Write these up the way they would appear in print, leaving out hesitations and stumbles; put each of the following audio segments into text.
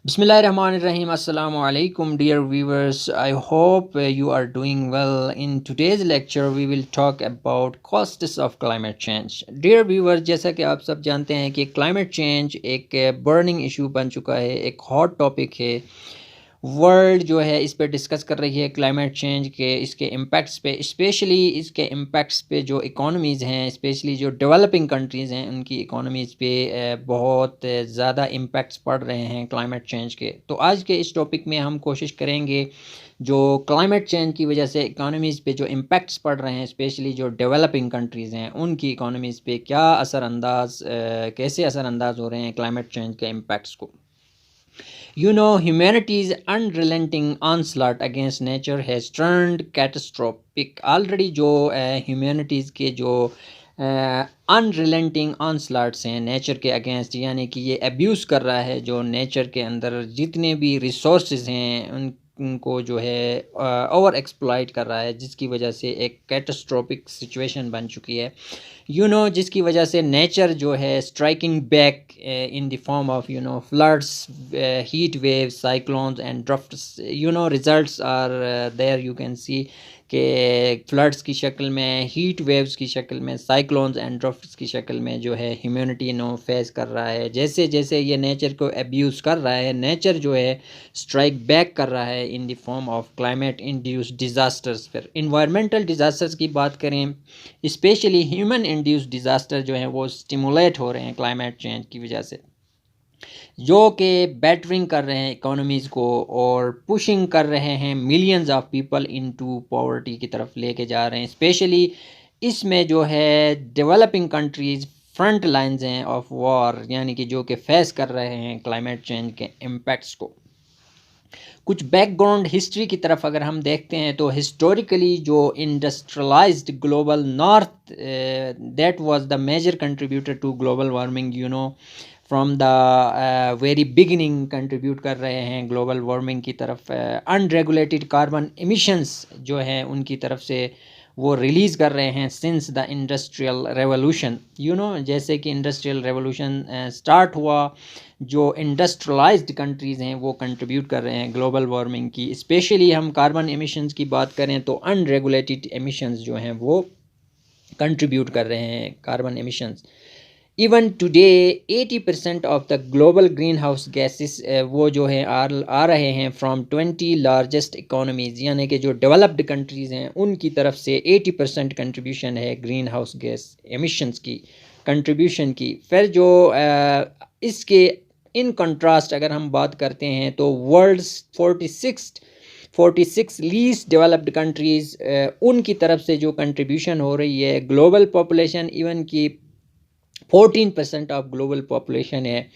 Bismillahirrahmanirrahim. Assalamu alaikum, dear viewers. I hope you are doing well. In today's lecture, we will talk about causes of climate change. Dear viewers, जैसा कि आप सब जानते हैं कि climate change एक burning issue बन चुका है, एक hot topic है। वर्ल्ड जो है इस पे डिस्कस कर रही है क्लाइमेट चेंज के इसके इम्पैक्ट्स पे, स्पेशली इसके इम्पैक्ट्स पे जो इकोनॉमीज़ हैं, स्पेशली जो डेवलपिंग कंट्रीज़ हैं, उनकी इकोनॉमीज़ पे बहुत ज़्यादा इम्पैक्ट्स पड़ रहे हैं क्लाइमेट चेंज के। तो आज के इस टॉपिक में हम कोशिश करेंगे जो क्लाइमेट चेंज की वजह से इकोनॉमीज़ पे जो इम्पैक्ट्स पड़ रहे हैं, स्पेशली जो डेवलपिंग कंट्रीज़ हैं, उनकी इकोनॉमीज़ पे क्या कैसे असरअंदाज हो रहे हैं क्लाइमेट चेंज के इम्पैक्ट्स को। Humanity's unrelenting onslaught against nature has turned catastrophic. Already जो ह्यूमैनिटीज़ के जो अनरिलेंटिंग ऑनस्लॉट्स हैं नेचर के अगेंस्ट, यानी कि ये अब्यूज़ कर रहा है जो नेचर के अंदर जितने भी रिसोर्सेज हैं उनको जो है ओवर एक्सप्लॉइट कर रहा है, जिसकी वजह से एक कैटास्ट्रोफिक सिचुएशन बन चुकी है। जिसकी वजह से नेचर जो है striking back in the form of floods, heat waves, cyclones and droughts. Results are there. You can see कि फ्लड्स की शक्ल में, हीट वेव्स की शक्ल में, साइक्लोन्स एंड ड्राफ्ट्स की शक्ल में जो है ह्यूमैनिटी फेस कर रहा है। जैसे जैसे ये नेचर को अब्यूज़ कर रहा है, नेचर जो है स्ट्राइक बैक कर रहा है इन the form of climate induced disasters. फिर इन्वायरमेंटल डिज़ास्टर्स की बात करें, स्पेशली ह्यूमन इंड्यूस्ड डिज़ास्टर जो है वो स्टिमुलेट हो रहे हैं क्लाइमेट चेंज की वजह से, जो कि बैटरिंग कर रहे हैं इकोनॉमीज़ को और पुशिंग कर रहे हैं millions of people into poverty की तरफ लेके जा रहे हैं। स्पेशली इसमें जो है डेवलपिंग कंट्रीज़ फ्रंट लाइंस हैं ऑफ वॉर, यानी कि जो कि फेस कर रहे हैं क्लाइमेट चेंज के इम्पैक्ट्स को। कुछ बैकग्राउंड हिस्ट्री की तरफ अगर हम देखते हैं तो हिस्टोरिकली जो industrialized global north that was the major contributor to global warming, from the very beginning contribute कर रहे हैं ग्लोबल वार्मिंग की तरफ। अनरेगुलेटेड कार्बन एमिशंस जो हैं उनकी तरफ से वो रिलीज़ कर रहे हैं सिंस द इंडस्ट्रियल रेवोल्यूशन। जैसे कि इंडस्ट्रियल रेवोल्यूशन स्टार्ट हुआ, जो इंडस्ट्रियलाइज्ड कंट्रीज़ हैं वो कंट्रीब्यूट कर रहे हैं ग्लोबल वार्मिंग की। स्पेशली हम कार्बन एमिशंस की बात करें तो अनरेगुलेटेड एमिशंस जो हैं वो कंट्रीब्यूट कर रहे हैं carbon emissions. Even today 80% of the global green house gases वो जो है आ रहे हैं फ्रॉम 20 लार्जेस्ट इकोनॉमीज़, यानी कि जो डेवलप्ड कंट्रीज़ हैं उनकी तरफ से 80% कंट्रीब्यूशन है ग्रीन हाउस गैस एमिशंस की कंट्रीब्यूशन की। फिर जो इसके इन कंट्रास्ट अगर हम बात करते हैं तो वर्ल्ड्स 46 लीस्ट डेवलप्ड कंट्रीज़ उनकी तरफ से जो कंट्रीब्यूशन हो रही है, ग्लोबल पॉपुलेशन इवन की 14% ऑफ ग्लोबल पॉपुलेशन है,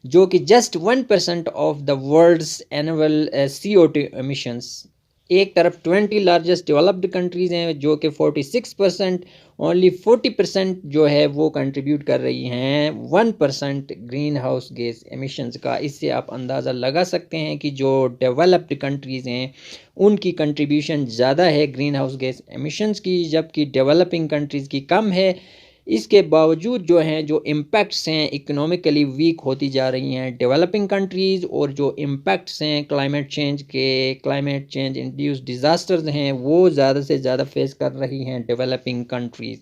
जो कि just 1% of the world's annual CO2 emissions. एक तरफ 20 लार्जेस्ट डेवलप्ड कंट्रीज़ हैं जो कि 46%, ओनली 40% जो है वो कंट्रीब्यूट कर रही हैं 1% ग्रीन हाउस गैस एमिशंस का। इससे आप अंदाज़ा लगा सकते हैं कि जो डेवलप्ड कंट्रीज़ हैं उनकी कंट्रीब्यूशन ज़्यादा है ग्रीन हाउस गैस एमिशंस की, जबकि डेवलपिंग कंट्रीज़ की कम है। इसके बावजूद जो हैं जो इम्पैक्ट्स हैं इकोनॉमिकली वीक होती जा रही हैं डेवलपिंग कंट्रीज़, और जो इम्पैक्ट्स हैं क्लाइमेट चेंज इंड्यूस्ड डिज़ास्टर्स हैं वो ज़्यादा से ज़्यादा फेस कर रही हैं डेवलपिंग कंट्रीज़।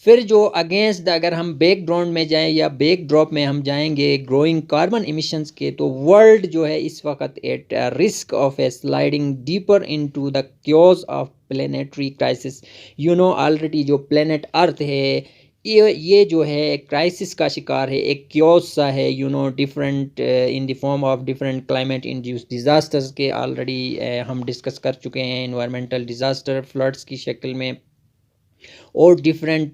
फिर जो अगेंस्ट अगर हम बैकग्राउंड में जाएं या बैकड्रॉप में हम जाएंगे ग्रोइंग कार्बन एमिशंस के, तो वर्ल्ड जो है इस वक्त at risk of A sliding deeper into the chaos of planetary crisis. Already जो प्लेनेट अर्थ है ये जो है क्राइसिस का शिकार है, एक क्योज सा है, different in the form of different climate induced disasters के ऑलरेडी हम डिस्कस कर चुके हैं। इन्वायरमेंटल डिज़ास्टर फ्लड्स की शक्ल में और डिफरेंट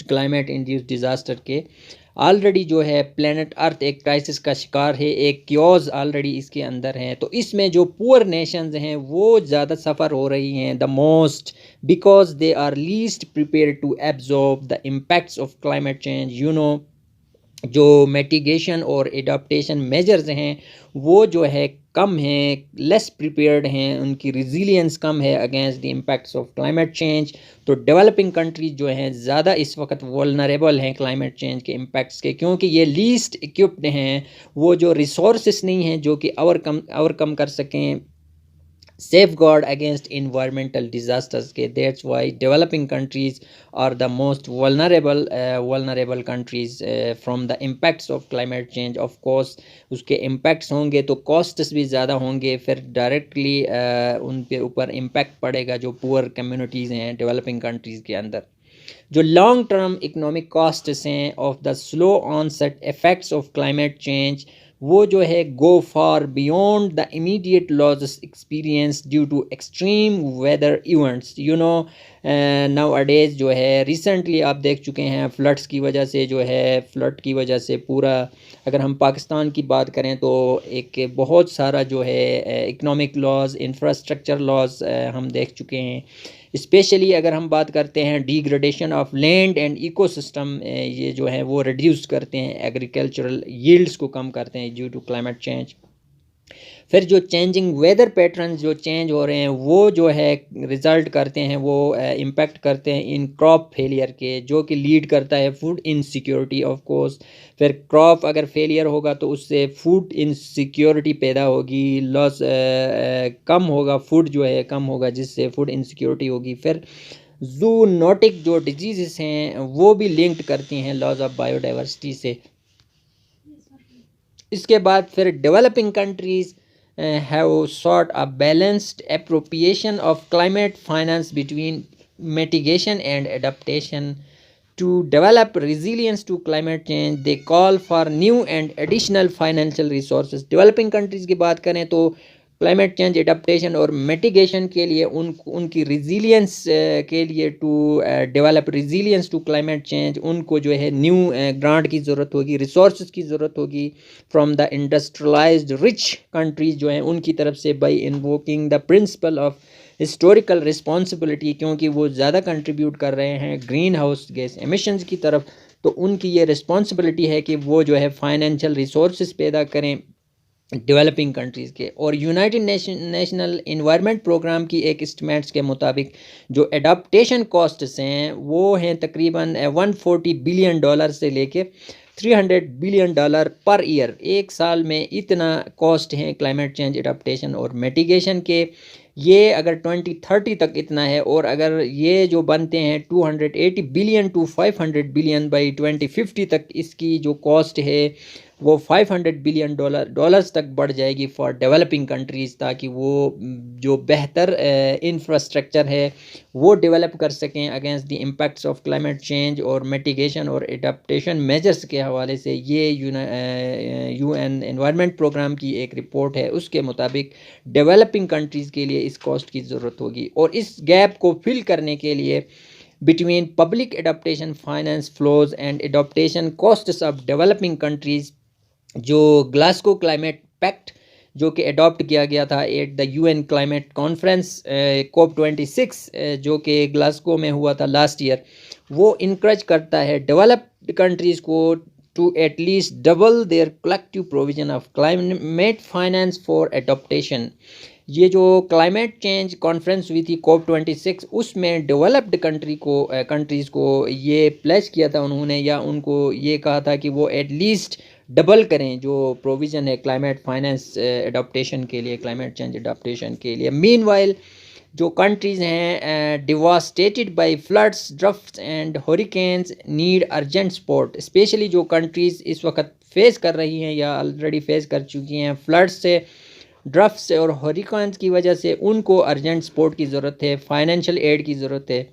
क्लाइमेट इंड्यूस्ड डिज़ास्टर के ऑलरेडी जो है प्लेनेट अर्थ एक क्राइसिस का शिकार है, एक क्योज ऑलरेडी इसके अंदर है। तो इसमें जो पुअर नेशंस हैं वो ज़्यादा सफ़र हो रही हैं the most, because they are least prepare to absorb the impacts of climate change. जो मिटिगेशन और एडाप्टेशन मेजर्स हैं वो जो है कम हैं, लेस प्रिपेयर्ड हैं, उनकी रिजिलियंस कम है against the impacts of climate change. तो डेवलपिंग कंट्रीज जो हैं ज़्यादा इस वक्त वल्नरेबल हैं क्लाइमेट चेंज के इम्पैक्ट्स के, क्योंकि ये लीस्ट इक्विप्ड हैं, वो जो रिसोर्सेस नहीं हैं जो कि ओवरकम कर सकें safeguard against environmental disasters के। That's why developing countries are the most vulnerable countries from the impacts of climate change। of course उसके impacts होंगे तो costs भी ज़्यादा होंगे, फिर directly उनके ऊपर impact पड़ेगा जो poor communities हैं developing countries के अंदर। जो लॉन्ग टर्म इकोनॉमिक कॉस्ट्स हैं of the slow onset effects of climate change, वो जो है go for beyond the immediate losses experience due to extreme weather events. You know nowadays जो है रिसेंटली आप देख चुके हैं फ्लड्स की वजह से, जो है फ्लड की वजह से पूरा, अगर हम पाकिस्तान की बात करें तो एक बहुत सारा जो है इकोनॉमिक लॉस, इंफ्रास्ट्रक्चर लॉस हम देख चुके हैं। स्पेशली अगर हम बात करते हैं degradation of land and ecosystem, ये जो है वो रिड्यूस करते हैं, एग्रीकल्चरल यील्ड्स को कम करते हैं ड्यू टू क्लाइमेट चेंज। फिर जो चेंजिंग वेदर पैटर्न जो चेंज हो रहे हैं वो जो है रिजल्ट करते हैं, वो इम्पेक्ट करते हैं इन क्रॉप फेलियर के, जो कि लीड करता है फूड इनसिक्योरिटी ऑफ कोर्स। फिर क्रॉप अगर फेलियर होगा तो उससे फूड इनसिक्योरिटी पैदा होगी, लॉस कम होगा, फूड जो है कम होगा जिससे फूड इनसिक्योरिटी होगी। फिर जूनोटिक जो डिजीज़ हैं वो भी लिंक्ड करती हैं लॉस ऑफ बायोडाइवर्सिटी से। इसके बाद फिर developing countries have sought a balanced appropriation of climate finance between mitigation and adaptation to develop resilience to climate change। They call for new and additional financial resources। developing countries की बात करें तो climate change adaptation और mitigation के लिए उनकी resilience के लिए, to develop resilience to climate change, उनको जो है न्यू ग्रांट की ज़रूरत होगी, रिसोर्स की ज़रूरत होगी from the industrialised rich countries जो हैं उनकी तरफ से, by invoking the principle of historical responsibility, क्योंकि वो ज़्यादा कंट्रीब्यूट कर रहे हैं ग्रीन हाउस गैस एमिशंस की तरफ, तो उनकी ये रिस्पॉन्सिबिलिटी है कि वो जो है फाइनेंशियल रिसोर्स पैदा करें डेवलपिंग कंट्रीज़ के। और यूनाइटेड नेशनल इन्वायरमेंट प्रोग्राम की एक एस्टिमेट्स के मुताबिक जो एडाप्टेशन कॉस्ट्स हैं वो हैं तकरीबन $140 बिलियन से लेके $300 बिलियन पर ईयर। एक साल में इतना कॉस्ट हैं क्लाइमेट चेंज एडाप्टेशन और मिटिगेशन के। ये अगर 2030 तक इतना है, और अगर ये जो बनते हैं 280 बिलियन टू 500 बिलियन बाई 2050 तक, इसकी जो कॉस्ट है वो $500 बिलियन तक बढ़ जाएगी फॉर डेवलपिंग कंट्रीज़, ताकि वो जो बेहतर इंफ्रास्ट्रक्चर है वो डेवलप कर सकें against the impacts of climate change और मिटिगेशन और एडाप्टेशन मेजर्स के हवाले से। ये UN एनवायरनमेंट प्रोग्राम की एक रिपोर्ट है, उसके मुताबिक डेवलपिंग कंट्रीज़ के लिए इस कॉस्ट की ज़रूरत होगी। और इस गैप को फिल करने के लिए between public adaptation finance flows and adaptation costs of developing countries, जो ग्लासगो क्लाइमेट पैक्ट जो कि अडॉप्ट किया गया था at the UN climate conference COP26 जो कि ग्लासगो में हुआ था लास्ट ईयर, वो इनकरेज करता है डेवलप्ड कंट्रीज़ को to at least double their collective provision of climate finance for adaptation. ये जो क्लाइमेट चेंज कॉन्फ्रेंस हुई थी COP26, उसमें डेवलप्ड कंट्रीज़ को ये प्लेज किया था उन्होंने, या उनको ये कहा था कि वो एटलीस्ट डबल करें जो प्रोविज़न है क्लाइमेट फाइनेंस एडॉप्टेशन के लिए, क्लाइमेट चेंज एडॉप्टेशन के लिए। मीनवाइल जो कंट्रीज़ हैं devastated by floods, droughts and hurricanes need urgent support. Specially जो कंट्रीज़ इस वक्त फेस कर रही हैं या ऑलरेडी फेस कर चुकी हैं फ्लड्स से, ड्रफ्ट से और हरिकेन्स की वजह से, उनको अर्जेंट सपोर्ट की ज़रूरत है, फाइनेंशियल एड की ज़रूरत है।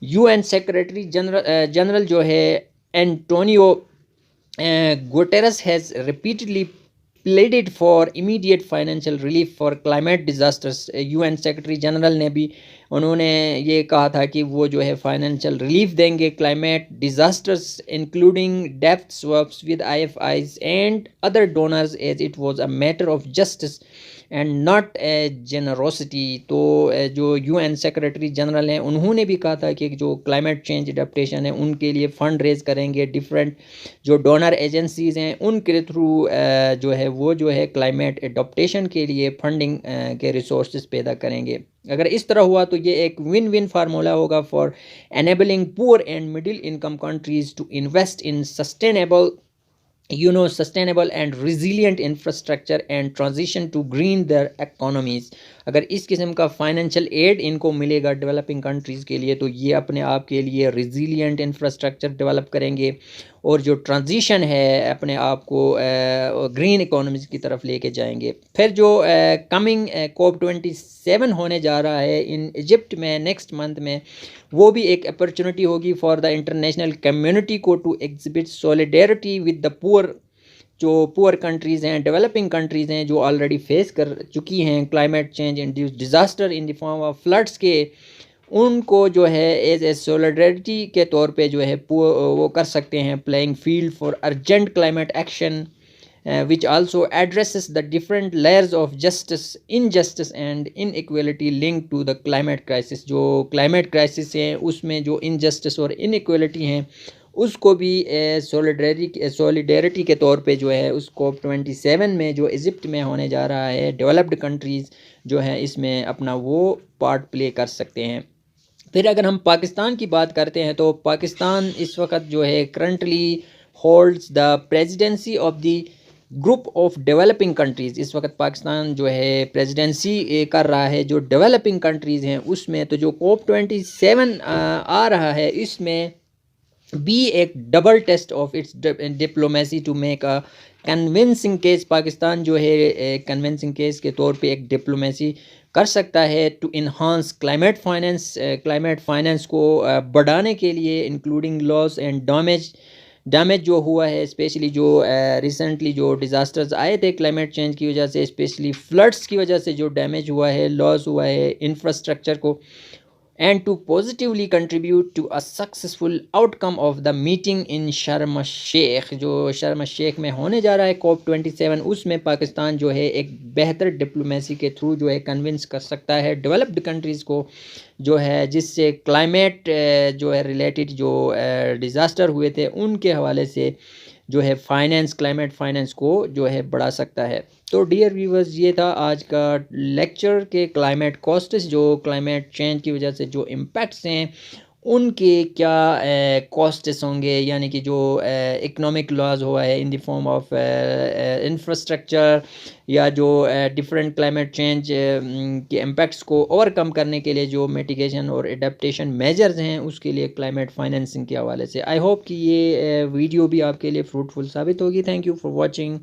UN सेक्रेटरी जनरल जो है Antonio Guterres has repeatedly pleaded for immediate financial relief for climate disasters। UN secretary general ने भी, उन्होंने ये कहा था कि वो जो है फाइनेंशियल रिलीफ देंगे क्लाइमेट डिजास्टर्स इंक्लूडिंग डेप्थ swaps with IFIs and other donors as it was a matter of justice and not a generosity. तो जो यूएन सेक्रेटरी जनरल हैं उन्होंने भी कहा था कि जो क्लाइमेट चेंज अडेप्टेशन है उनके लिए फ़ंड रेज करेंगे, डिफरेंट जो डोनर एजेंसीज़ हैं उनके थ्रू जो है वो जो है क्लाइमेट अडेप्टेशन के लिए फंडिंग के रिसोर्सेज पैदा करेंगे। अगर इस तरह हुआ तो ये एक विन विन फार्मूला होगा for enabling poor and middle income countries to invest in sustainable and resilient infrastructure and transition to green their economies। अगर इस किस्म का फाइनेंशियल एड इनको मिलेगा डेवलपिंग कंट्रीज़ के लिए तो ये अपने आप के लिए रिजिलियंट इंफ्रास्ट्रक्चर डेवलप करेंगे और जो ट्रांजिशन है अपने आप को ग्रीन इकोनॉमीज़ की तरफ लेके जाएंगे। फिर जो कमिंग COP27 होने जा रहा है इन इजिप्ट में नेक्स्ट मंथ में, वो भी एक अपॉर्चुनिटी होगी फॉर द इंटरनेशनल कम्युनिटी को to exhibit solidarity with the poor. जो पुअर कंट्रीज़ हैं, डेवलपिंग कंट्रीज़ हैं जो ऑलरेडी फेस कर चुकी हैं climate change induce disaster in the form of floods के, उनको जो है एज ए सॉलिडेरिटी के तौर पे जो है वो कर सकते हैं playing field for urgent climate action which also addresses the different layers of justice, injustice and inequality linked to the climate crisis। जो climate crisis है उसमें जो injustice और inequality हैं उसको भी सॉलिडेरिटी के तौर पे जो है उस COP27 में जो इजिप्ट में होने जा रहा है डेवलप्ड कंट्रीज़ जो है इसमें अपना वो पार्ट प्ले कर सकते हैं। फिर अगर हम पाकिस्तान की बात करते हैं तो पाकिस्तान इस वक्त जो है currently holds the presidency of the group of developing countries. इस वक्त पाकिस्तान जो है प्रेसिडेंसी कर रहा है जो डेवलपिंग कंट्रीज़ हैं उसमें। तो जो COP27 आ रहा है इसमें भी एक double test of its diplomacy to make a convincing case. Pakistan जो है कन्विंसिंग केस के तौर पे एक डिप्लोमेसी कर सकता है टू इन्हांस क्लाइमेट फाइनेंस को बढ़ाने के लिए, इंक्लूडिंग लॉस एंड डैमेज जो हुआ है, स्पेशली जो रिसेंटली जो डिज़ास्टर्स आए थे क्लाइमेट चेंज की वजह से, स्पेशली फ्लड्स की वजह से जो डैमेज हुआ है, लॉस हुआ है इंफ्रास्ट्रक्चर को, and to positively contribute to a successful outcome of the meeting in शर्म शेख। जो शर्म शेख में होने जा रहा है COP27 उसमें पाकिस्तान जो है एक बेहतर डिप्लोमेसी के थ्रू जो है कन्विंस कर सकता है डेवलप्ड कंट्रीज़ को जो है, जिससे क्लाइमेट जो है रिलेटेड जो डिज़ास्टर हुए थे उनके हवाले से जो है क्लाइमेट फाइनेंस को जो है बढ़ा सकता है। तो डियर व्यूवर्स ये था आज का लेक्चर के क्लाइमेट कॉस्ट्स, जो क्लाइमेट चेंज की वजह से जो इम्पैक्ट्स हैं उनके क्या कॉस्ट्स होंगे, यानी कि जो इकोनॉमिक लॉस हुआ है इन द फॉर्म ऑफ इंफ्रास्ट्रक्चर या जो डिफरेंट क्लाइमेट चेंज के इम्पैक्ट्स को ओवरकम करने के लिए जो मिटिगेशन और एडेप्टेशन मेजर्स हैं उसके लिए क्लाइमेट फाइनेंसिंग के हवाले से। आई होप कि ये वीडियो भी आपके लिए फ्रूटफुल साबित होगी। Thank you for watching.